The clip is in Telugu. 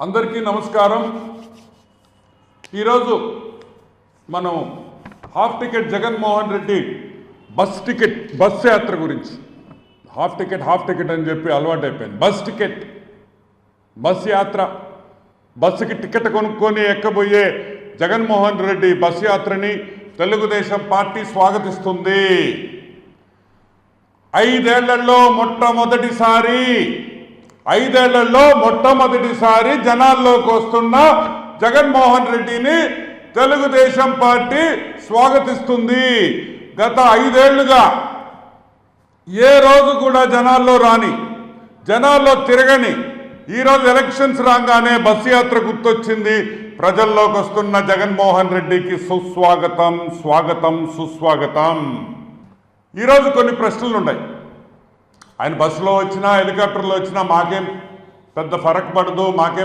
అందరికీ నమస్కారం। ఈరోజు మనం half ticket Jaganmohan Reddy bus యాత్ర గురించి హాఫ్ టికెట్ అని చెప్పి అలవాటు అయిపోయింది। బస్ యాత్ర, బస్సుకి టికెట్ కొనుక్కొని ఎక్కబోయే జగన్మోహన్ రెడ్డి బస్ యాత్రని తెలుగుదేశం పార్టీ స్వాగతిస్తుంది। 5 ఏళ్లలో మొట్టమొదటిసారి జనాల్లోకి వస్తున్న జగన్మోహన్ రెడ్డిని తెలుగుదేశం పార్టీ స్వాగతిస్తుంది। గత 5 ఏళ్లుగా ఏ రోజు కూడా జనాల్లో రాని, జనాల్లో తిరగని ఈరోజు ఎలక్షన్స్ రాగానే బస్సు యాత్ర గుర్తొచ్చింది। ప్రజల్లోకి వస్తున్న జగన్మోహన్ రెడ్డికి స్వాగతం సుస్వాగతం। ఈరోజు కొన్ని ప్రశ్నలు ఉన్నాయి। ఆయన బస్సులో వచ్చినా హెలికాప్టర్లో వచ్చినా మాకేం పెద్ద ఫరక్ పడదు, మాకేం